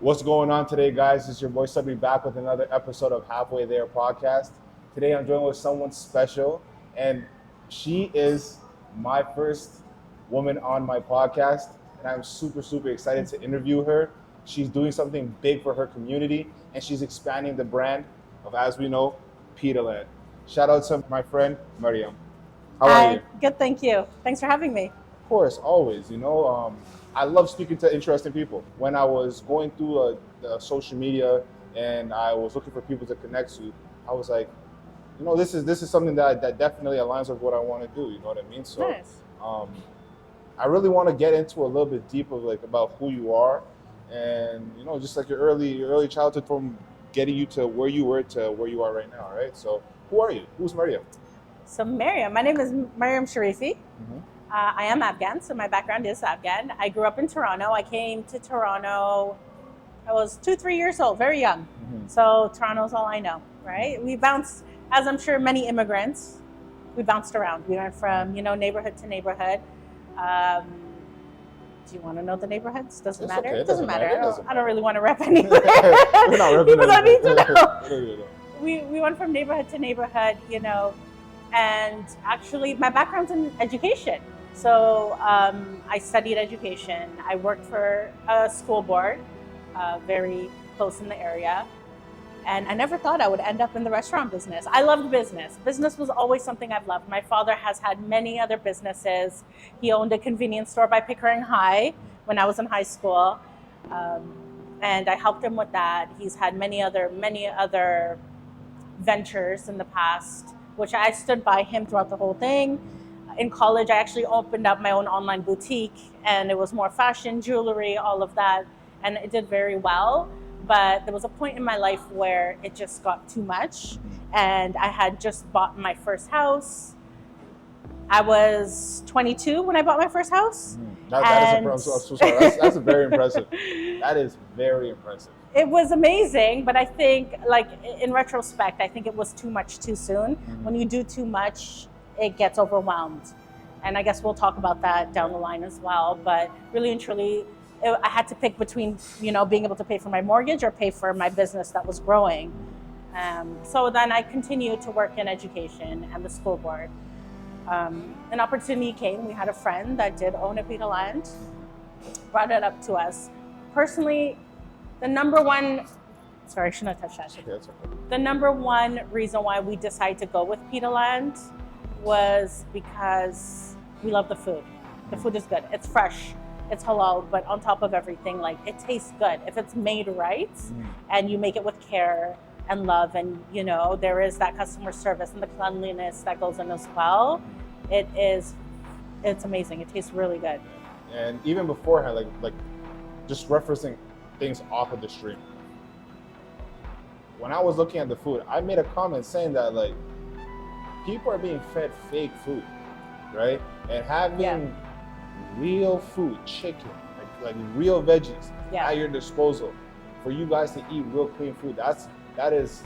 What's going on today, guys? It's your boy Subby back with another episode of Halfway There podcast. Today I'm joined with someone special, and she is my first woman on my podcast, and I'm super excited to interview her. She's doing something big for her community, and she's expanding the brand of, as we know, PitaLand. Shout out to my friend, Mariam. How are you? Good, thank you. Thanks for having me. Of course, always. I love speaking to interesting people. When I was going through the social media and I was looking for people to connect to, I was like, this is something that definitely aligns with what I want to do. You know what I mean? So, Nice. I really want to get into a little bit deeper, about who you are, and just like your early childhood, from getting you to where you were to where you are right now. Right? So, who are you? Who's Mariam? So Mariam, my name is Mariam Sharifi. Mm-hmm. I am Afghan, so my background is Afghan. I grew up in Toronto. I came to Toronto, I was 2-3 years old, very young. Mm-hmm. So Toronto's all I know, right? We bounced, as I'm sure many immigrants, we bounced around. We went from, neighborhood to neighborhood. Do you want to know the neighborhoods? Does it matter? Okay. It doesn't matter. Doesn't I don't really want to rep anywhere. We're not repping People don't need to anything. know. We went from neighborhood to neighborhood, and actually my background's in education. So I studied education. I worked for a school board, very close in the area. And I never thought I would end up in the restaurant business. I loved business. Business was always something I've loved. My father has had many other businesses. He owned a convenience store by Pickering High when I was in high school. And I helped him with that. He's had many other ventures in the past, which I stood by him throughout the whole thing. In college, I actually opened up my own online boutique, and it was more fashion, jewelry, all of that, and it did very well. But there was a point in my life where it just got too much, and I had just bought my first house. I was 22 when I bought my first house. That is impressive. I'm so sorry. That's very impressive. That is very impressive. It was amazing, but I think, in retrospect, I think it was too much too soon. Mm-hmm. When you do too much, it gets overwhelmed. And I guess we'll talk about that down the line as well. But really and truly, I had to pick between, being able to pay for my mortgage or pay for my business that was growing. So then I continued to work in education and the school board. An opportunity came. We had a friend that did own a PitaLand, brought it up to us. Personally, the number one, sorry, I shouldn't have touched that. Okay, that's okay. The number one reason why we decided to go with PitaLand was because we love the food. The food is good. It's fresh. It's halal, but on top of everything, it tastes good. If it's made right and you make it with care and love, and there is that customer service and the cleanliness that goes in as well, it's amazing. It tastes really good. And even beforehand, just referencing things off of the street. When I was looking at the food, I made a comment saying that people are being fed fake food, right? And having real food, chicken, like real veggies at your disposal for you guys to eat real clean food. That is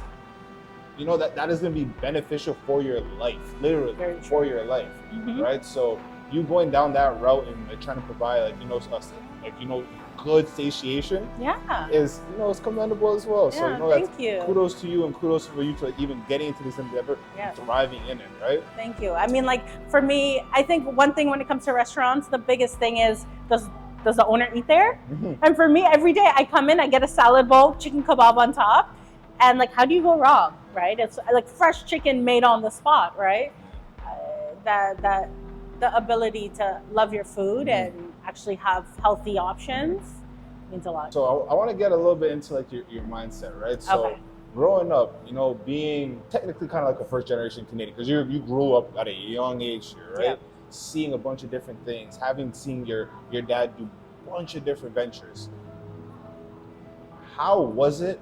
going to be beneficial for your life, literally for your life, right? So you going down that route and trying to provide good satiation is it's commendable as well. So thank you. Kudos to you, and kudos for you to even getting into this endeavor, thriving in it, right? Thank you. I mean, for me, I think one thing when it comes to restaurants, the biggest thing is does the owner eat there? Mm-hmm. And for me, every day I come in, I get a salad bowl, chicken kebab on top, and how do you go wrong, right? It's fresh chicken made on the spot, right? The ability to love your food and actually have healthy options means a lot. So I want to get a little bit into your mindset, right? So growing up, being technically kind of like a first generation Canadian, because you grew up at a young age here, right? Yeah. Seeing a bunch of different things, having seen your dad do a bunch of different ventures. How was it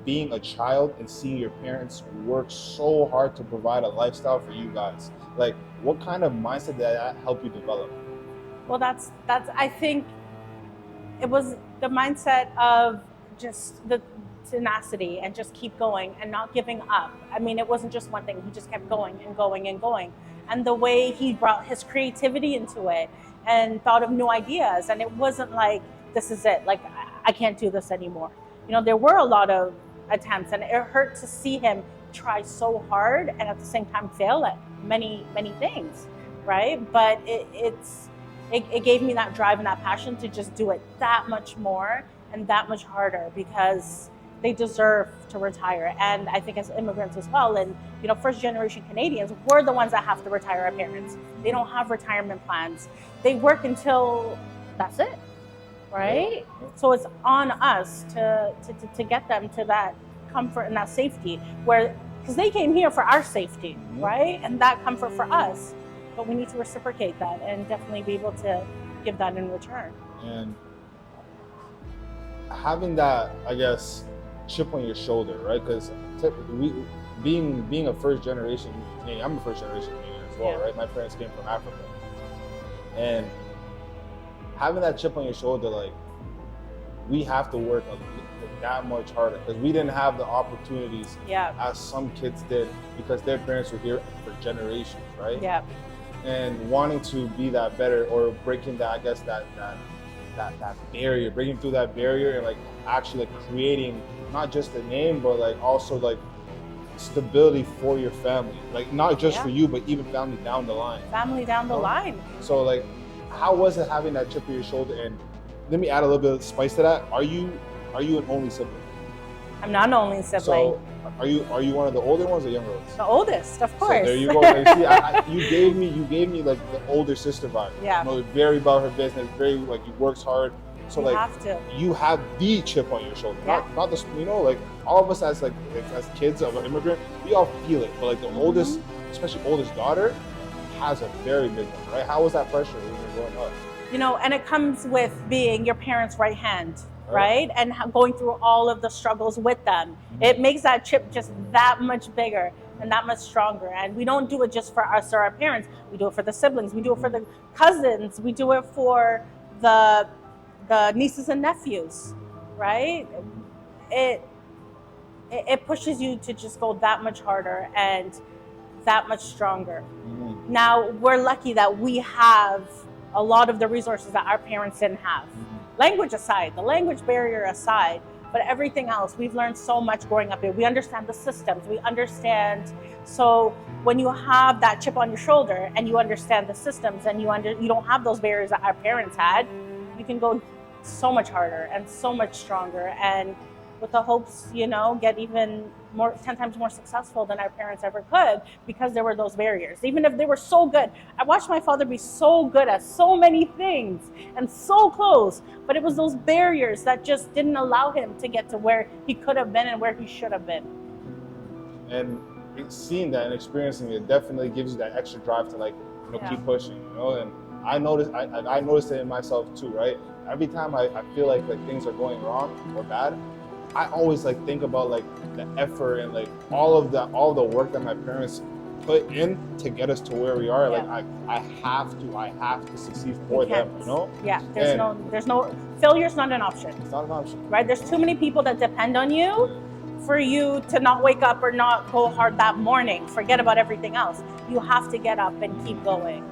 being a child and seeing your parents work so hard to provide a lifestyle for you guys? What kind of mindset did that help you develop? Well, that's I think it was the mindset of just the tenacity and just keep going and not giving up. I mean, it wasn't just one thing. He just kept going and going and going. And the way he brought his creativity into it and thought of new ideas. And it wasn't this is it. I can't do this anymore. You know, there were a lot of attempts, and it hurt to see him try so hard and at the same time fail at many things, right? But it gave me that drive and that passion to just do it that much more and that much harder, because they deserve to retire. And I think as immigrants as well, and you know, first generation Canadians, we're the ones that have to retire our parents. They don't have retirement plans. They work until that's it, right? So it's on us to get them to that comfort and that safety, where, because they came here for our safety, right? And that comfort for us, but we need to reciprocate that and definitely be able to give that in return. And having that, I guess, chip on your shoulder, right? Because being a first generation Canadian, I'm a first generation Canadian as well, right? My parents came from Africa, and having that chip on your shoulder, like, we have to work that much harder, because we didn't have the opportunities as some kids did, because their parents were here for generations, right? Yeah. And wanting to be that better, or breaking that, I guess, that barrier, breaking through that barrier, and like actually like creating not just a name, but like also like stability for your family, like not just for you, but even family down the line. Family down the line. So like, how was it having that chip on your shoulder? And let me add a little bit of spice to that. Are you an only sibling? I'm not an only sibling. So are you one of the older ones or younger ones? The oldest, of course. So there you go. Like, see, you gave me like the older sister vibe. Yeah. You know, very about her business, very like, you works hard. So like, you have the chip on your shoulder, not the, you know, like all of us as kids of an immigrant, we all feel it. But like the oldest, especially oldest daughter, has a very big one, right? How was that pressure when you were growing up? You know, and it comes with being your parents' right hand, right? And going through all of the struggles with them. It makes that chip just that much bigger and that much stronger. And we don't do it just for us or our parents. We do it for the siblings. We do it for the cousins. We do it for the nieces and nephews, right? It pushes you to just go that much harder and that much stronger. Now, we're lucky that we have a lot of the resources that our parents didn't have. Language aside, the language barrier aside, but everything else, we've learned so much growing up here. We understand the systems, we understand. So when you have that chip on your shoulder and you understand the systems and you don't have those barriers that our parents had, you can go so much harder and so much stronger, and with the hopes, you know, get even more, 10 times more successful than our parents ever could, because there were those barriers. Even if they were so good, I watched my father be so good at so many things and so close, but it was those barriers that just didn't allow him to get to where he could have been and where he should have been. And seeing that and experiencing it definitely gives you that extra drive to, like, you know, keep pushing, you know. And I noticed it in myself too, right? Every time I feel like things are going wrong or bad, I always like think about like the effort and like all the work that my parents put in to get us to where we are. Like I have to succeed for them, you know? Yeah, there's no failure's not an option. It's not an option. Right? There's too many people that depend on you for you to not wake up or not go hard that morning. Forget about everything else. You have to get up and keep going.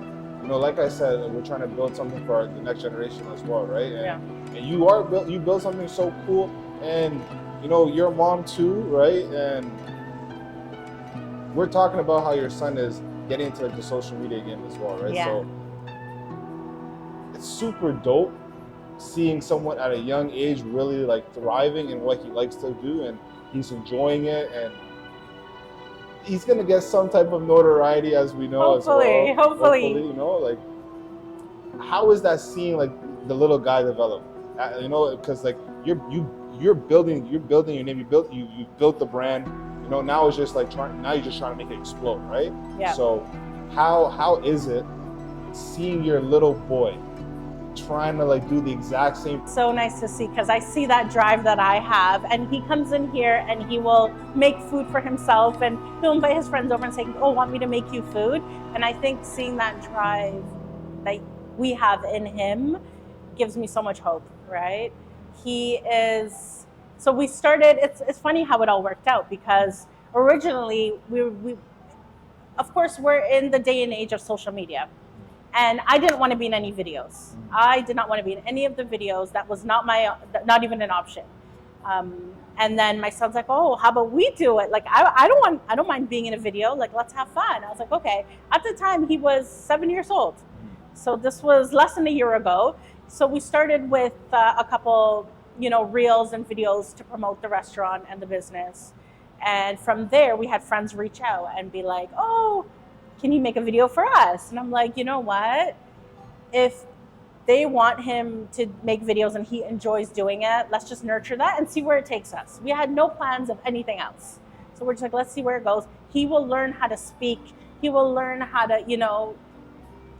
You know, like I said, we're trying to build something for the next generation as well, right? And you build something so cool. And you know, your mom too, right? And we're talking about how your son is getting into like the social media game as well, right? So it's super dope seeing someone at a young age really like thriving in what he likes to do, and he's enjoying it, and he's gonna get some type of notoriety, as we know. Hopefully, you know, like, how is that seeing like the little guy develop? You know, because like you're building your name. You built the brand. You know, now it's just like you're just trying to make it explode, right? Yeah. So how is it seeing your little boy trying to like do the exact same? So nice to see, because I see that drive that I have, and he comes in here and he will make food for himself, and he'll invite his friends over and say, "Oh, want me to make you food?" And I think seeing that drive that we have in him gives me so much hope, right? So we started, it's funny how it all worked out, because originally we of course, we're in the day and age of social media. And I didn't want to be in any videos. I did not want to be in any of the videos. That was not even an option. And then my son's like, oh, how about we do it? Like, I don't mind being in a video. Like, let's have fun. I was like, okay. At the time, he was 7 years old. So this was less than a year ago. So we started with a couple, reels and videos to promote the restaurant and the business. And from there, we had friends reach out and be like, oh, can you make a video for us? And I'm like, you know what? If they want him to make videos and he enjoys doing it, let's just nurture that and see where it takes us. We had no plans of anything else. So we're just like, let's see where it goes. He will learn how to speak. He will learn how to,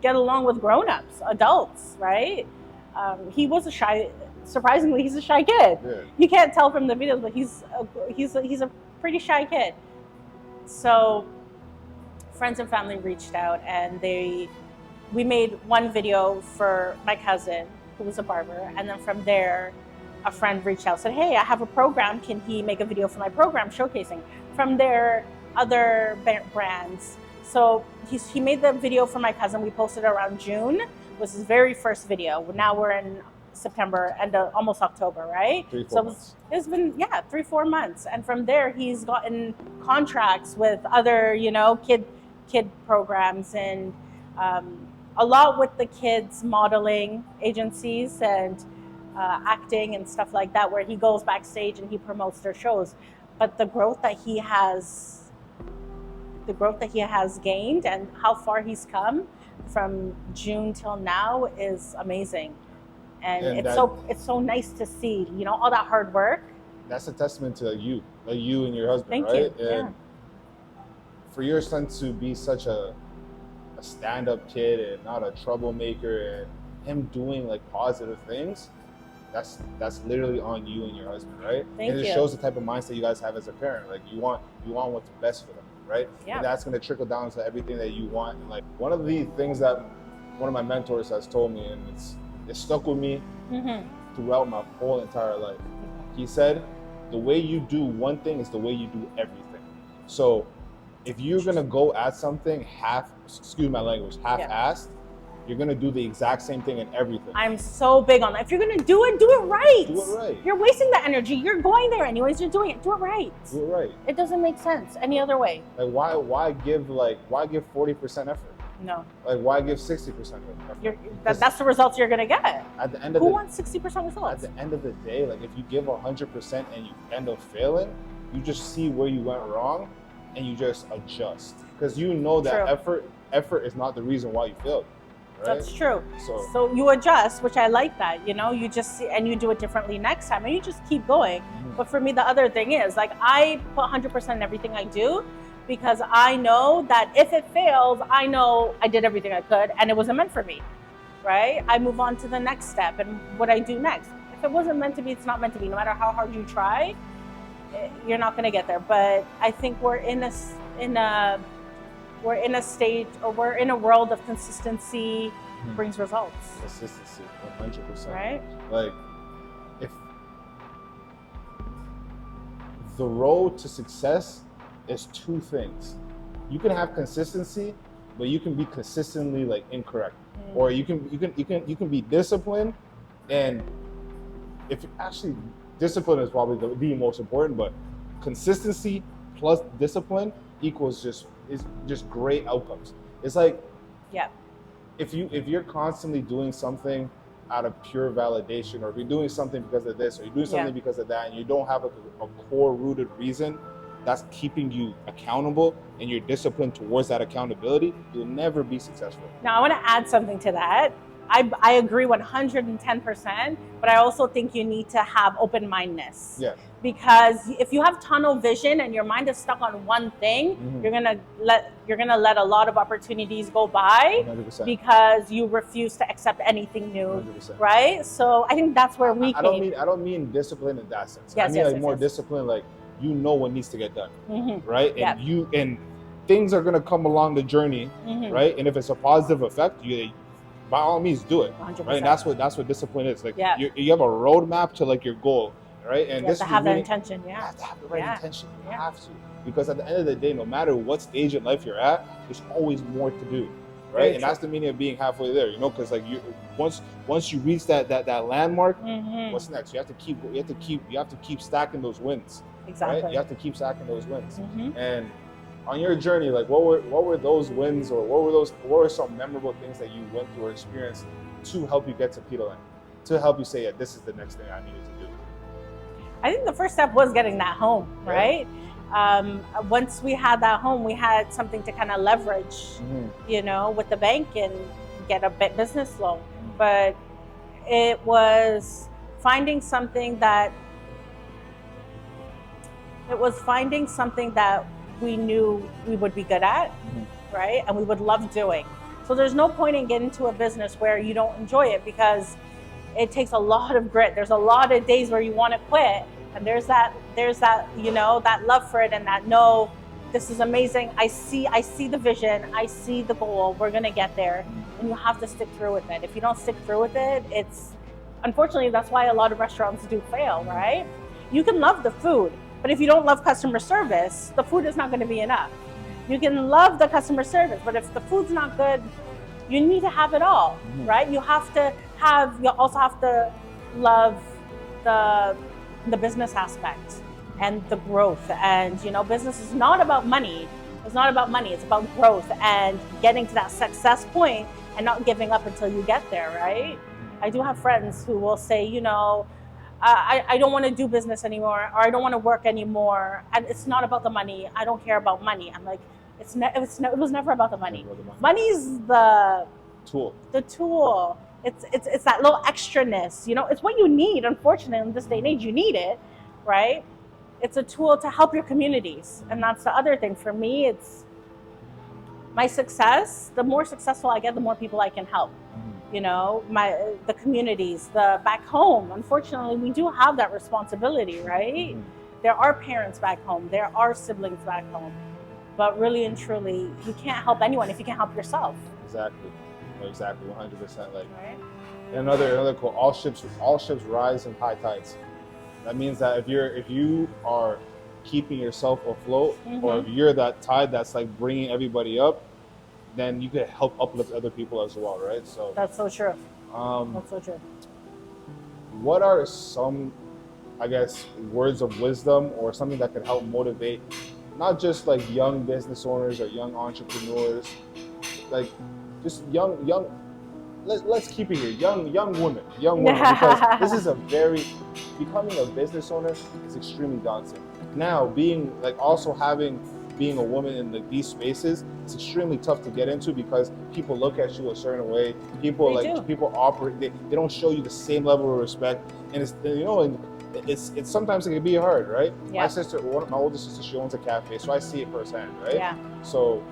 get along with grown-ups, adults, right? He was surprisingly, he's a shy kid. Yeah. You can't tell from the videos, but he's a pretty shy kid. So friends and family reached out, and we made one video for my cousin, who was a barber, and then from there, a friend reached out, said, hey, I have a program. Can he make a video for my program showcasing? From there, other brands. So he made the video for my cousin. We posted it around June. It was his very first video. Now we're in September and almost October, right? 3-4 months. It's been 3-4 months, and from there he's gotten contracts with other kid programs and a lot with the kids modeling agencies and acting and stuff like that, where he goes backstage and he promotes their shows. But the growth that he has gained and how far he's come from June till now is amazing. And it's so nice to see, all that hard work. That's a testament to you and your husband, Thank right? you. And for your son to be such a stand-up kid and not a troublemaker, and him doing like positive things, that's literally on you and your husband, right? Thank you. And it shows the type of mindset you guys have as a parent. Like you want what's best for them, right? Yeah. And that's gonna trickle down to everything that you want. And like one of the things that one of my mentors has told me, and it stuck with me throughout my whole entire life. He said, the way you do one thing is the way you do everything. So if you're gonna go at something half-assed, you're gonna do the exact same thing in everything. I'm so big on that. If you're gonna do it right. Do it right. You're wasting the energy. You're going there anyways. You're doing it. Do it right. Do it right. It doesn't make sense any other way. Like why give 40% effort? No. Like why give 60% effort? That's the results you're gonna get. At the end of Who wants 60% results? At the end of the day, like if you give 100% and you end up failing, you just see where you went wrong and you just adjust. Because that effort is not the reason why you failed. Right? That's true. So you adjust, which I like that, you just see, and you do it differently next time, and you just keep going. But for me, the other thing is, like, I put 100% in everything I do, because I know that if it fails, I know I did everything I could and it wasn't meant for me, right? I move on to the next step and what I do next. If it wasn't meant to be, it's not meant to be. No matter how hard you try, you're not going to get there. But I think we're in a stage, or we're in a world of consistency brings results. Consistency, 100%. Right? Like, if the road to success is two things. You can have consistency, but you can be consistently like incorrect. Or you can be disciplined, and if actually discipline is probably the most important, but consistency plus discipline equals just great outcomes. It's like, if you're constantly doing something out of pure validation, or if you're doing something because of this, or you're doing something because of that, and you don't have a core rooted reason that's keeping you accountable and you're disciplined towards that accountability, you'll never be successful. Now I want to add something to that. I agree 110%, but I also think you need to have open-mindedness. Yeah. Because if you have tunnel vision and your mind is stuck on one thing, you're gonna let a lot of opportunities go by 100%. because you refuse to accept anything new, 100%. right? So I think that's where we came. I don't mean discipline in that sense. Yes, I mean more discipline, like what needs to get done, right? And and things are gonna come along the journey, right? And if it's a positive effect, you by all means do it, 100%. right? And that's what discipline is. Like you have a roadmap to like your goal, right? And you have to have that intention. You have to have the right intention. You have to, because at the end of the day, no matter what stage in life you're at, there's always more to do. right? Very And true. that's the meaning of being halfway there, you know, because like you once you reach that landmark, what's next? You have to keep stacking those wins. Exactly. Right? You have to keep stacking those wins. Mm-hmm. And on your journey, like what were those wins, or what were some memorable things that you went through or experienced to help you get to PitaLand, to help you say, yeah, this is the next thing I needed to do? I think the first step was getting that home, right? Once we had that home, we had something to kind of leverage, you know, with the bank and get a business loan. But it was finding something that we knew we would be good at, right? And we would love doing. So there's no point in getting into a business where you don't enjoy it, because it takes a lot of grit. There's a lot of days where you want to quit, and there's that, you know, that love for it, and that, no, this is amazing. I see the vision. I see the goal. We're going to get there. And you have to stick through with it. If you don't stick through with it, unfortunately, that's why a lot of restaurants do fail, right? You can love the food, but if you don't love customer service, the food is not going to be enough. You can love the customer service, but if the food's not good, you need to have it all, right? You also have to love the business aspect and the growth. And, you know, business is not about money. It's not about money. It's about growth and getting to that success point and not giving up until you get there, right? I do have friends who will say, you know, I don't want to do business anymore, or I don't want to work anymore. And it's not about the money. I don't care about money. I'm like, it was never about the money. Money's the tool. The tool. It's that little extraness, you know. It's what you need. Unfortunately, in this day and age, you need it, right? It's a tool to help your communities, and that's the other thing. For me, it's my success. The more successful I get, the more people I can help. You know, the communities, the back home. Unfortunately, we do have that responsibility, right? There are parents back home. There are siblings back home. But really and truly, you can't help anyone if you can't help yourself. Exactly, 100%. Like, right? Another quote: all ships rise in high tides. That means that if you are keeping yourself afloat, or if you're that tide that's like bringing everybody up, then you can help uplift other people as well, right? So that's so true. That's so true. What are some, I guess, words of wisdom or something that could help motivate not just like young business owners or young entrepreneurs, like just young let's keep it here, young women, because this is becoming a business owner is extremely daunting. Now, being a woman in these spaces, it's extremely tough to get into, because people look at you a certain way. People operate. They don't show you the same level of respect, and it's sometimes it can be hard, right? Yeah. My older sister, she owns a cafe, so I see it firsthand, right? Yeah. So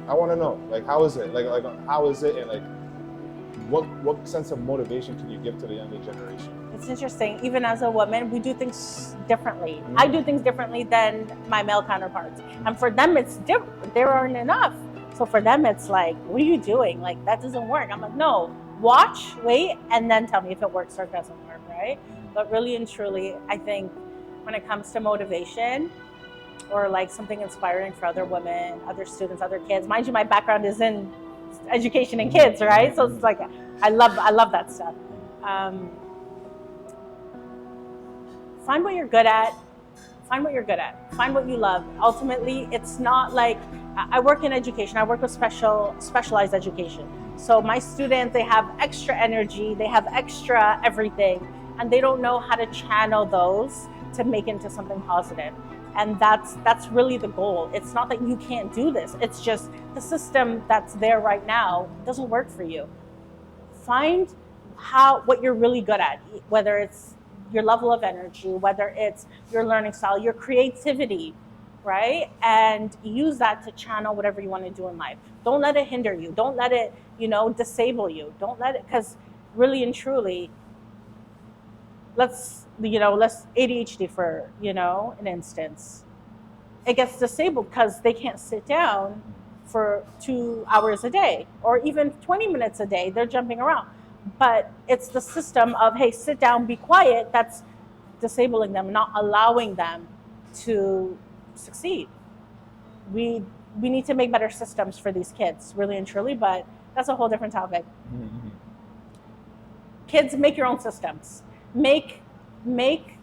I want to know, like, how is it? Like how is it, and like what sense of motivation can you give to the younger generation? It's interesting. Even as a woman, we do things differently. I do things differently than my male counterparts. And for them, it's different. There aren't enough. So for them, it's like, what are you doing? Like, that doesn't work. I'm like, no, watch, wait, and then tell me if it works or doesn't work, right? But really and truly, I think when it comes to motivation or like something inspiring for other women, other students, other kids, mind you, my background is in education and kids, right? So it's like, I love that stuff. Find what you're good at. Find what you love. Ultimately, it's not like, I work in education. I work with specialized education. So my students, they have extra energy, they have extra everything, and they don't know how to channel those to make into something positive. And that's really the goal. It's not that you can't do this. It's just the system that's there right now doesn't work for you. Find what you're really good at, whether it's your level of energy, whether it's your learning style, your creativity, right? And use that to channel whatever you want to do in life. Don't let it hinder you. Don't let it, disable you. Don't let it, because really and truly, let's ADHD for, an instance. It gets disabled because they can't sit down for 2 hours a day or even 20 minutes a day. They're jumping around. But it's the system of, hey, sit down, be quiet, that's disabling them, not allowing them to succeed. We we need to make better systems for these kids, really and truly, but that's a whole different topic. Mm-hmm. Kids, make your own systems. Make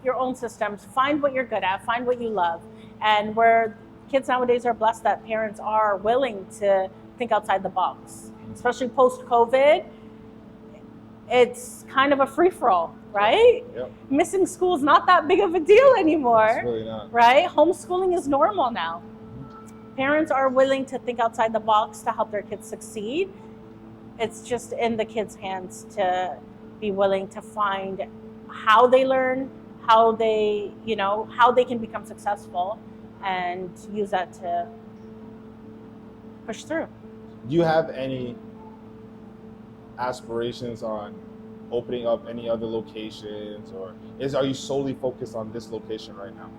your own systems. Find what you're good at. Find what you love. And where kids nowadays are blessed that parents are willing to think outside the box, especially post-COVID. It's kind of a free-for-all, right? Yep. Missing school is not that big of a deal anymore. It's really not. Right? Homeschooling is normal now. Parents are willing to think outside the box to help their kids succeed. It's just in the kids' hands to be willing to find how they learn, how they can become successful, and use that to push through. Do you have any aspirations on opening up any other locations, or are you solely focused on this location right now?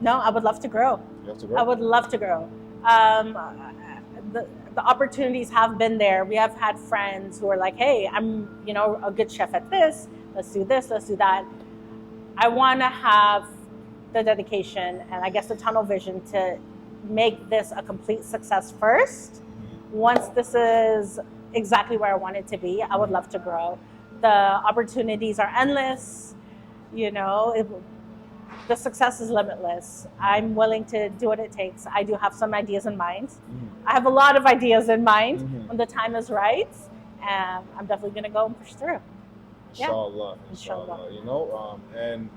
No, I would love to grow. You have to grow? I would love to grow. The opportunities have been there. We have had friends who are like, hey, I'm a good chef at this. Let's do this, let's do that. I want to have the dedication and I guess the tunnel vision to make this a complete success first. Once this is exactly where I want it to be, I would love to grow. The opportunities are endless. The success is limitless. I'm willing to do what it takes. I do have some ideas in mind. I have a lot of ideas in mind when the time is right. And I'm definitely going to go and push through. Inshallah. And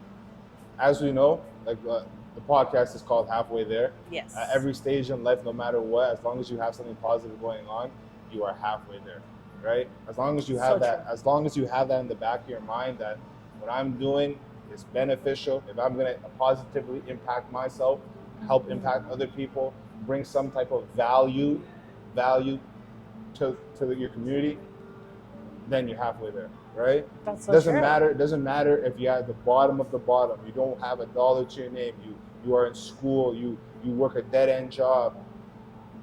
as we know, the podcast is called Halfway There. Yes. At every stage in life, no matter what, as long as you have something positive going on, you are halfway there, right? As long as you have as long as you have that in the back of your mind, that what I'm doing is beneficial. If I'm going to positively impact myself, help impact other people, bring some type of value to your community, then you're halfway there, right? That's so doesn't true. matter. It doesn't matter if you're at the bottom of the bottom. You don't have $1 to your name. You are in school. You work a dead end job.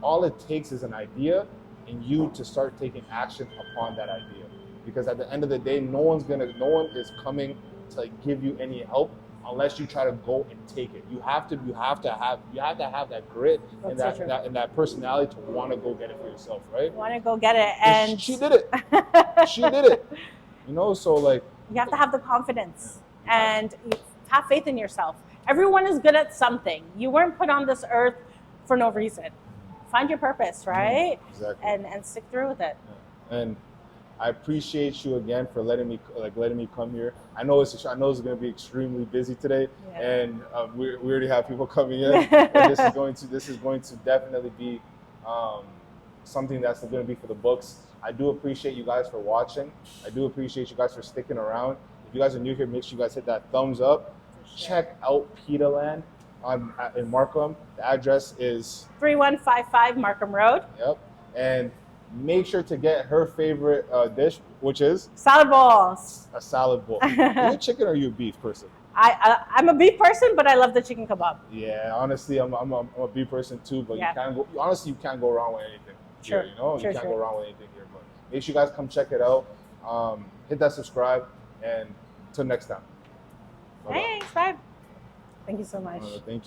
All it takes is an idea, and you to start taking action upon that idea. Because at the end of the day, no one is coming to give you any help unless you try to go and take it. You have to have that grit and that personality to want to go get it for yourself, right? Want to go get it, and she did it. She did it. So you have to have the confidence and have faith in yourself. Everyone is good at something. You weren't put on this earth for no reason. Find your purpose, right? Exactly. And stick through with it. Yeah. And I appreciate you again for letting me come here. I know it's going to be extremely busy today, and we already have people coming in. And this is going to definitely be something that's going to be for the books. I do appreciate you guys for watching. I do appreciate you guys for sticking around. If you guys are new here, make sure you guys hit that thumbs up. Sure. Check out PitaLand in Markham. The address is 3155 Markham Road. Yep. And make sure to get her favorite dish, which is salad balls. A salad bowl. Are you a chicken or are you a beef person? I'm a beef person, but I love the chicken kebab. Yeah, honestly, I'm a beef person too. But you can't go wrong with anything. Sure. Here, you can't go wrong with anything here. But make sure you guys come check it out. Hit that subscribe, and until next time. Thanks. Bye. Thank you so much. Thank you.